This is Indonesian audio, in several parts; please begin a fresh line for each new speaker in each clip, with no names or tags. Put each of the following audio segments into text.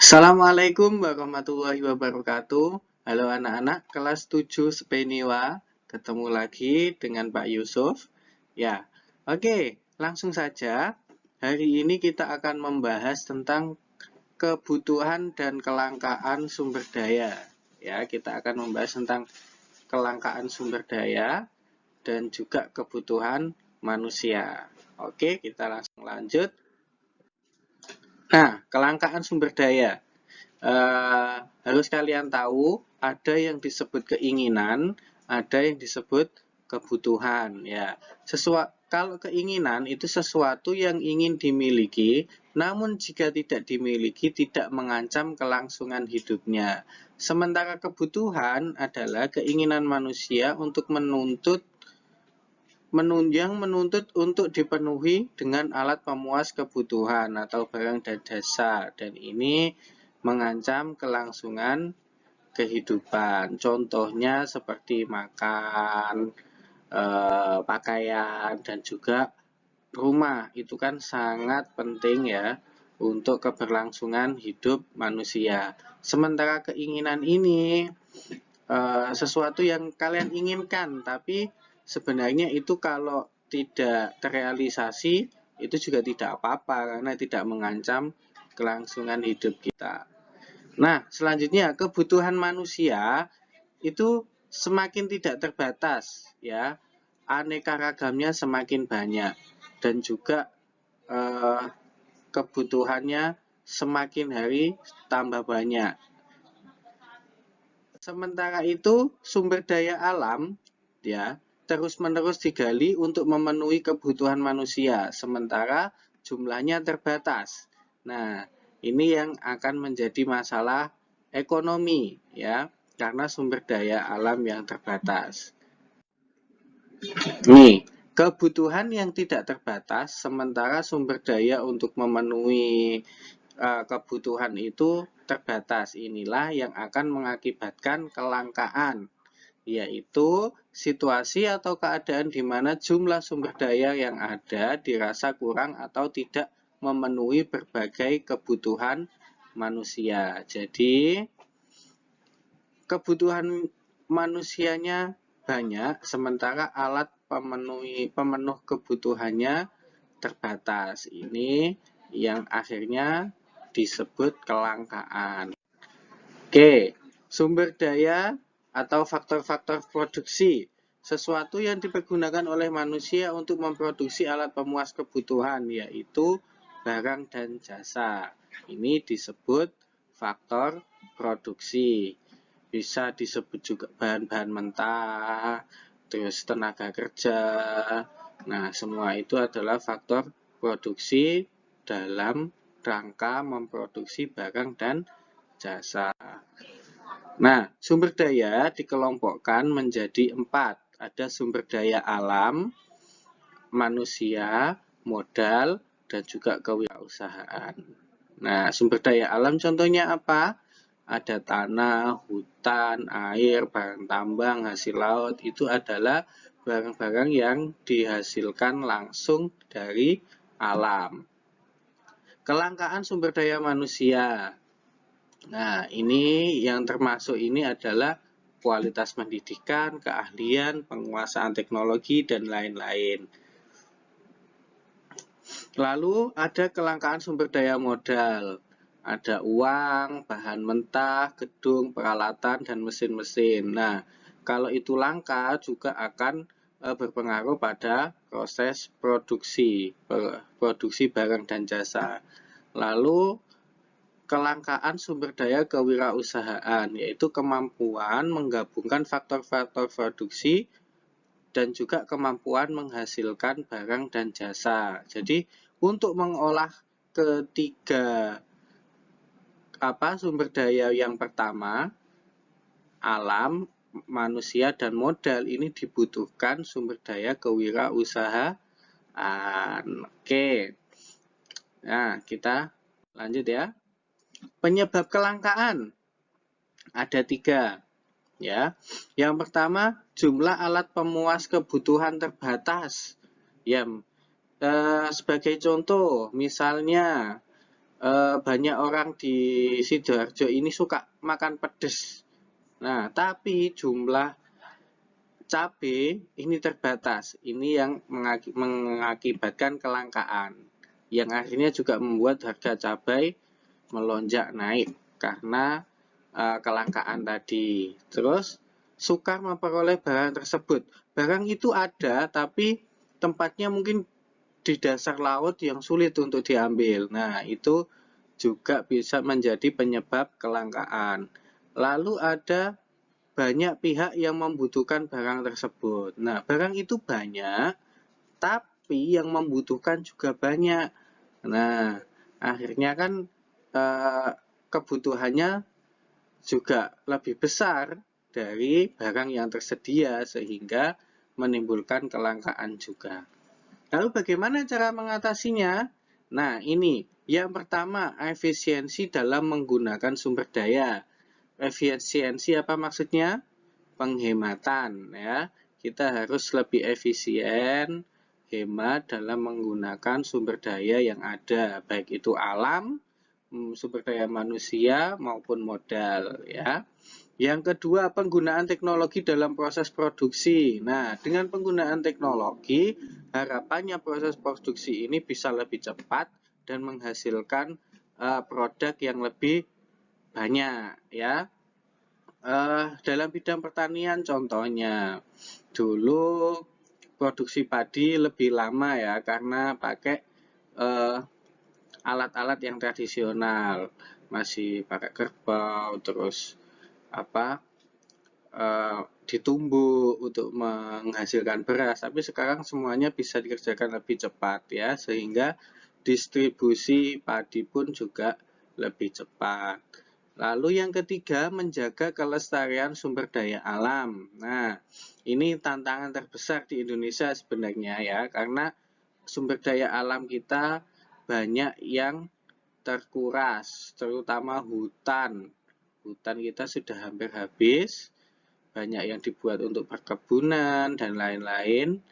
Assalamualaikum warahmatullahi wabarakatuh. Halo anak-anak kelas 7 Speniwa. Ketemu lagi dengan Pak Yusuf. Ya, oke, langsung saja. Hari ini kita akan membahas tentang kebutuhan dan kelangkaan sumber daya. Ya, kita akan membahas tentang kelangkaan sumber daya dan juga kebutuhan manusia. Oke, kita langsung lanjut. Nah, kelangkaan sumber daya. Harus kalian tahu, ada yang disebut keinginan, ada yang disebut kebutuhan. Ya, kalau keinginan itu sesuatu yang ingin dimiliki, namun jika tidak dimiliki tidak mengancam kelangsungan hidupnya. Sementara kebutuhan adalah keinginan manusia untuk menuntut untuk dipenuhi dengan alat pemuas kebutuhan atau barang dan jasa, dan ini mengancam kelangsungan kehidupan. Contohnya seperti makan, pakaian, dan juga rumah. Itu kan sangat penting ya untuk keberlangsungan hidup manusia. Sementara keinginan ini sesuatu yang kalian inginkan, tapi sebenarnya itu kalau tidak terrealisasi itu juga tidak apa-apa karena tidak mengancam kelangsungan hidup kita. Nah, selanjutnya kebutuhan manusia itu semakin tidak terbatas ya. Aneka ragamnya semakin banyak dan juga kebutuhannya semakin hari tambah banyak. Sementara itu, sumber daya alam ya terus-menerus digali untuk memenuhi kebutuhan manusia, sementara jumlahnya terbatas. Nah, ini yang akan menjadi masalah ekonomi ya, karena sumber daya alam yang terbatas. Nih, kebutuhan yang tidak terbatas, sementara sumber daya untuk memenuhi kebutuhan itu terbatas. Inilah yang akan mengakibatkan kelangkaan, yaitu situasi atau keadaan di mana jumlah sumber daya yang ada dirasa kurang atau tidak memenuhi berbagai kebutuhan manusia. Jadi, kebutuhan manusianya banyak, sementara alat pemenuh kebutuhannya terbatas. Ini yang akhirnya disebut kelangkaan. Oke, sumber daya atau faktor-faktor produksi. Sesuatu yang dipergunakan oleh manusia untuk memproduksi alat pemuas kebutuhan, yaitu barang dan jasa. Ini disebut faktor produksi. Bisa disebut juga bahan-bahan mentah, terus tenaga kerja. Nah, semua itu adalah faktor produksi dalam rangka memproduksi barang dan jasa. Nah, sumber daya dikelompokkan menjadi 4. Ada sumber daya alam, manusia, modal, dan juga kewirausahaan. Nah, sumber daya alam contohnya apa? Ada tanah, hutan, air, barang tambang, hasil laut. Itu adalah barang-barang yang dihasilkan langsung dari alam. Kelangkaan sumber daya manusia. Nah, ini yang termasuk ini adalah kualitas pendidikan, keahlian, penguasaan teknologi, dan lain-lain. Lalu ada kelangkaan sumber daya modal. Ada uang, bahan mentah, gedung, peralatan, dan mesin-mesin. Nah, kalau itu langka juga akan berpengaruh pada proses produksi barang dan jasa. Lalu kelangkaan sumber daya kewirausahaan, yaitu kemampuan menggabungkan faktor-faktor produksi dan juga kemampuan menghasilkan barang dan jasa. Jadi, untuk mengolah ketiga sumber daya yang pertama, alam, manusia, dan modal, ini dibutuhkan sumber daya kewirausahaan. Oke. Nah, kita lanjut ya. Penyebab kelangkaan ada 3 ya. Yang pertama, jumlah alat pemuas kebutuhan terbatas. Ya, sebagai contoh, misalnya banyak orang di Sidoarjo ini suka makan pedes. Nah, tapi jumlah cabai ini terbatas. Ini yang mengakibatkan kelangkaan. Yang akhirnya juga membuat harga cabai melonjak naik karena kelangkaan tadi. Terus, sukar memperoleh barang tersebut. Barang itu ada, tapi tempatnya mungkin di dasar laut yang sulit untuk diambil. Nah, itu juga bisa menjadi penyebab kelangkaan. Lalu ada banyak pihak yang membutuhkan barang tersebut. Nah, barang itu banyak, tapi yang membutuhkan juga banyak. Nah, akhirnya kan kebutuhannya juga lebih besar dari barang yang tersedia, sehingga menimbulkan kelangkaan juga. Lalu bagaimana cara mengatasinya? Nah, ini yang pertama, efisiensi dalam menggunakan sumber daya. Efisiensi apa maksudnya? Penghematan, ya. Kita harus lebih efisien, hemat dalam menggunakan sumber daya yang ada, baik itu alam, sumber daya manusia maupun modal, ya. Yang kedua, penggunaan teknologi dalam proses produksi. Nah, dengan penggunaan teknologi, harapannya proses produksi ini bisa lebih cepat dan menghasilkan produk yang lebih banyak, ya. Dalam bidang pertanian contohnya, dulu produksi padi lebih lama ya, karena pakai alat-alat yang tradisional, masih pakai kerbau, terus ditumbuk untuk menghasilkan beras. Tapi sekarang semuanya bisa dikerjakan lebih cepat ya, sehingga distribusi padi pun juga lebih cepat. Lalu yang ketiga, menjaga kelestarian sumber daya alam. Nah, ini tantangan terbesar di Indonesia sebenarnya ya, karena sumber daya alam kita banyak yang terkuras, terutama hutan. Hutan kita sudah hampir habis, banyak yang dibuat untuk perkebunan dan lain-lain.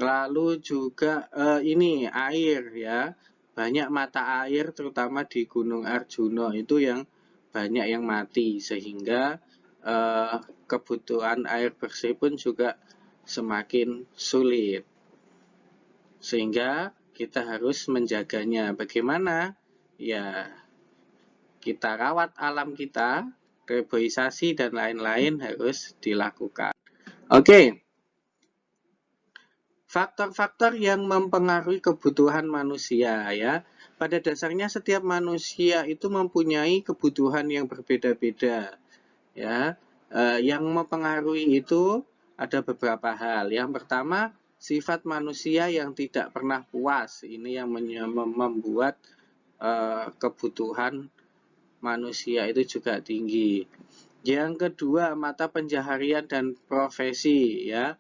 Lalu juga ini air ya, banyak mata air terutama di Gunung Arjuna itu yang banyak yang mati, sehingga kebutuhan air bersih pun juga semakin sulit, sehingga kita harus menjaganya. Bagaimana? Ya, kita rawat alam kita, reboisasi dan lain-lain harus dilakukan. Oke. Faktor-faktor yang mempengaruhi kebutuhan manusia ya. Pada dasarnya setiap manusia itu mempunyai kebutuhan yang berbeda-beda ya. Yang mempengaruhi itu ada beberapa hal. Yang pertama, sifat manusia yang tidak pernah puas. Ini yang membuat kebutuhan manusia itu juga tinggi. Yang kedua, mata pencaharian dan profesi ya.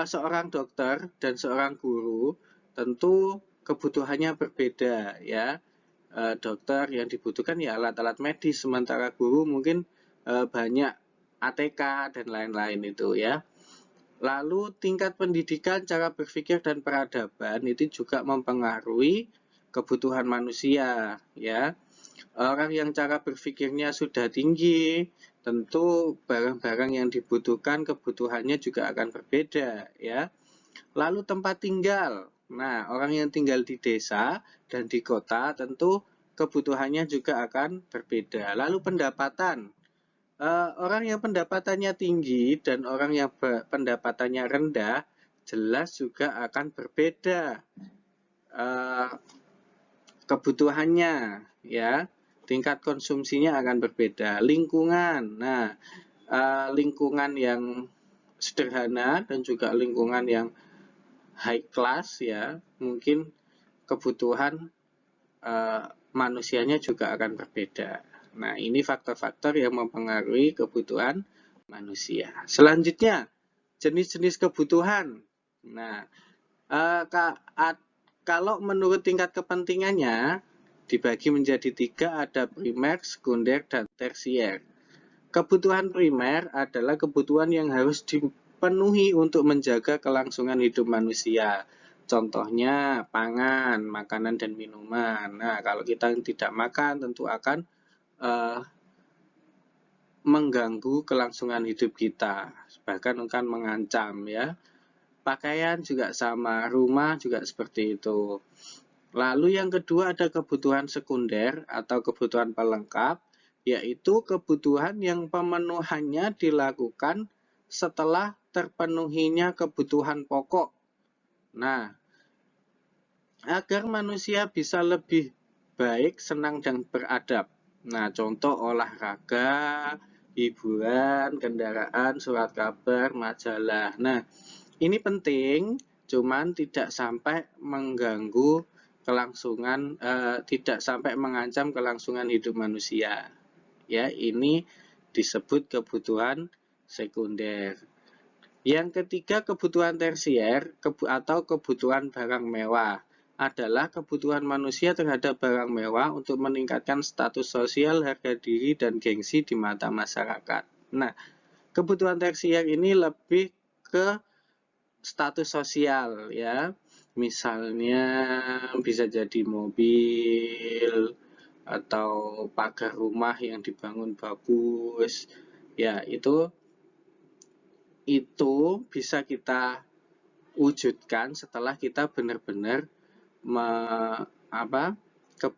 Seorang dokter dan seorang guru tentu kebutuhannya berbeda ya. Dokter yang dibutuhkan ya alat-alat medis, sementara guru mungkin banyak ATK dan lain-lain itu ya. Lalu tingkat pendidikan, cara berpikir dan peradaban itu juga mempengaruhi kebutuhan manusia ya. Orang yang cara berpikirnya sudah tinggi, tentu barang-barang yang dibutuhkan kebutuhannya juga akan berbeda ya. Lalu tempat tinggal. Nah, orang yang tinggal di desa dan di kota tentu kebutuhannya juga akan berbeda. Lalu pendapatan. Orang yang pendapatannya tinggi dan orang yang pendapatannya rendah jelas juga akan berbeda kebutuhannya ya. Tingkat konsumsinya akan berbeda. Lingkungan. Nah, lingkungan yang sederhana dan juga lingkungan yang high class ya, mungkin kebutuhan manusianya juga akan berbeda. Nah, ini faktor-faktor yang mempengaruhi kebutuhan manusia. Selanjutnya, jenis-jenis kebutuhan. Nah, kalau menurut tingkat kepentingannya, dibagi menjadi 3, ada primer, sekunder, dan tersier. Kebutuhan primer adalah kebutuhan yang harus dipenuhi untuk menjaga kelangsungan hidup manusia. Contohnya pangan, makanan dan minuman. Nah, kalau kita tidak makan tentu akan mengganggu kelangsungan hidup kita, bahkan akan mengancam ya. Pakaian juga sama, rumah juga seperti itu. Lalu yang kedua ada kebutuhan sekunder atau kebutuhan pelengkap, yaitu kebutuhan yang pemenuhannya dilakukan setelah terpenuhinya kebutuhan pokok. Nah, agar manusia bisa lebih baik, senang, dan beradab. Nah, contoh olahraga, hiburan, kendaraan, surat kabar, majalah. Nah, ini penting, cuman tidak sampai mengganggu kelangsungan, tidak sampai mengancam kelangsungan hidup manusia. Ya, ini disebut kebutuhan sekunder. Yang ketiga, kebutuhan tersier atau kebutuhan barang mewah adalah kebutuhan manusia terhadap barang mewah untuk meningkatkan status sosial, harga diri, dan gengsi di mata masyarakat. Nah, kebutuhan tersier ini lebih ke status sosial ya. Misalnya bisa jadi mobil atau pagar rumah yang dibangun bagus. Ya, itu bisa kita wujudkan setelah kita benar-benar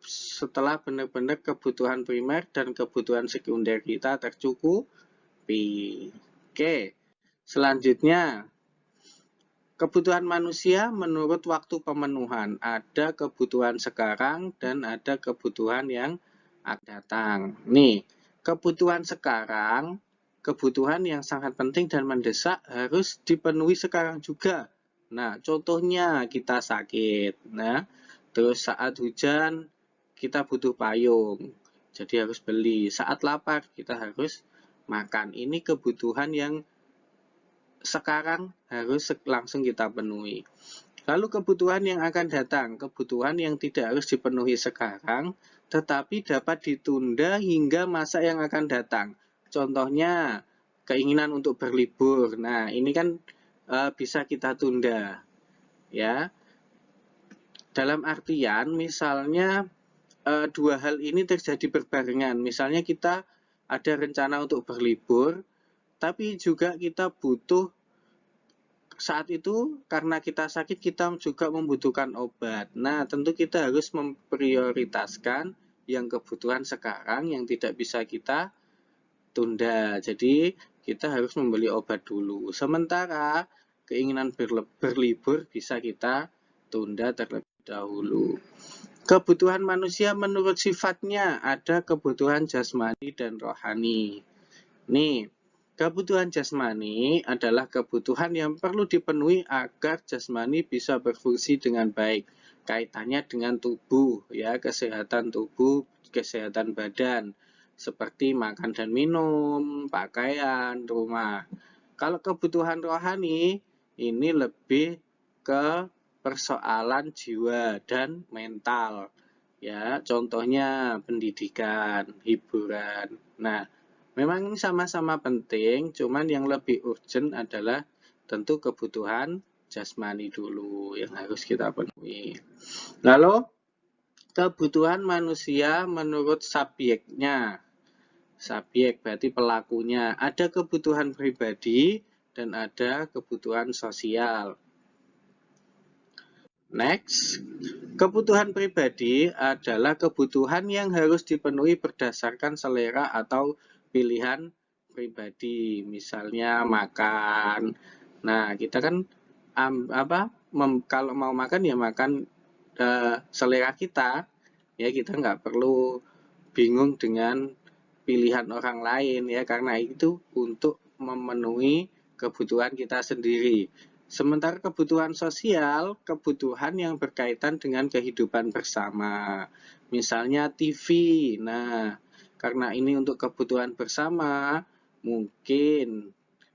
setelah benar-benar kebutuhan primer dan kebutuhan sekunder kita tercukupi. Oke, selanjutnya kebutuhan manusia menurut waktu pemenuhan. Ada kebutuhan sekarang dan ada kebutuhan yang akan datang. Nih, kebutuhan sekarang, kebutuhan yang sangat penting dan mendesak harus dipenuhi sekarang juga. Nah, contohnya kita sakit. Nah, terus saat hujan kita butuh payung. Jadi harus beli. Saat lapar kita harus makan. Ini kebutuhan yang sekarang harus langsung kita penuhi. Lalu kebutuhan yang akan datang, kebutuhan yang tidak harus dipenuhi sekarang, tetapi dapat ditunda hingga masa yang akan datang. Contohnya, keinginan untuk berlibur. Nah, ini kan bisa kita tunda. Ya, dalam artian misalnya dua hal ini terjadi berbarengan. Misalnya kita ada rencana untuk berlibur, tapi juga kita butuh saat itu karena kita sakit kita juga membutuhkan obat. Nah, tentu kita harus memprioritaskan yang kebutuhan sekarang yang tidak bisa kita tunda. Jadi, kita harus membeli obat dulu. Sementara keinginan berlibur bisa kita tunda terlebih dahulu. Kebutuhan manusia menurut sifatnya ada kebutuhan jasmani dan rohani. Nih, kebutuhan jasmani adalah kebutuhan yang perlu dipenuhi agar jasmani bisa berfungsi dengan baik. Kaitannya dengan tubuh, ya, kesehatan tubuh, kesehatan badan, seperti makan dan minum, pakaian, rumah. Kalau kebutuhan rohani, ini lebih ke persoalan jiwa dan mental. Ya, contohnya pendidikan, hiburan. Nah, memang ini sama-sama penting, cuman yang lebih urgent adalah tentu kebutuhan jasmani dulu yang harus kita penuhi. Lalu, kebutuhan manusia menurut subjeknya. Subjek berarti pelakunya. Ada kebutuhan pribadi dan ada kebutuhan sosial. Next, kebutuhan pribadi adalah kebutuhan yang harus dipenuhi berdasarkan selera atau pilihan pribadi, misalnya makan. Nah, kita kan kalau mau makan ya makan selera kita, ya kita nggak perlu bingung dengan pilihan orang lain ya, karena itu untuk memenuhi kebutuhan kita sendiri. Sementara kebutuhan sosial, kebutuhan yang berkaitan dengan kehidupan bersama. Misalnya TV. Nah, karena ini untuk kebutuhan bersama, mungkin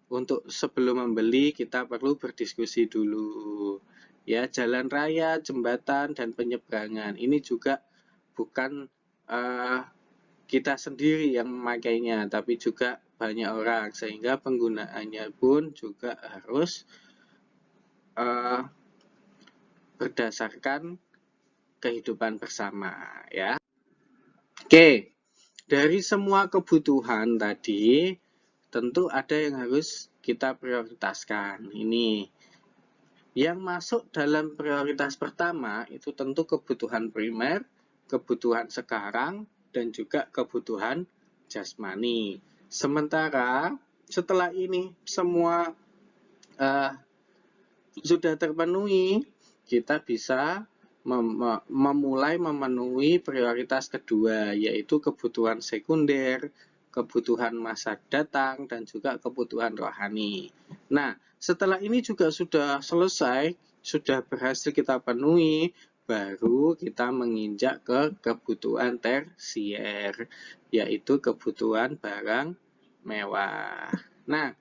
untuk sebelum membeli kita perlu berdiskusi dulu. Ya, jalan raya, jembatan, dan penyeberangan. Ini juga bukan kita sendiri yang memakainya, tapi juga banyak orang. Sehingga penggunaannya pun juga harus berdasarkan kehidupan bersama, ya. Oke, dari semua kebutuhan tadi, tentu ada yang harus kita prioritaskan. Ini yang masuk dalam prioritas pertama itu tentu kebutuhan primer, kebutuhan sekarang, dan juga kebutuhan jasmani. Sementara setelah ini semua sudah terpenuhi, kita bisa memulai memenuhi prioritas kedua, yaitu kebutuhan sekunder, kebutuhan masa datang, dan juga kebutuhan rohani. Nah, setelah ini juga sudah selesai, sudah berhasil kita penuhi, baru kita menginjak ke kebutuhan tersier, yaitu kebutuhan barang mewah. Nah,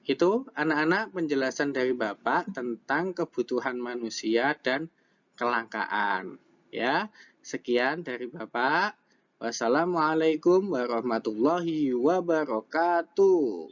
itu anak-anak penjelasan dari Bapak tentang kebutuhan manusia dan kelangkaan. Ya, sekian dari Bapak. Wassalamualaikum warahmatullahi wabarakatuh.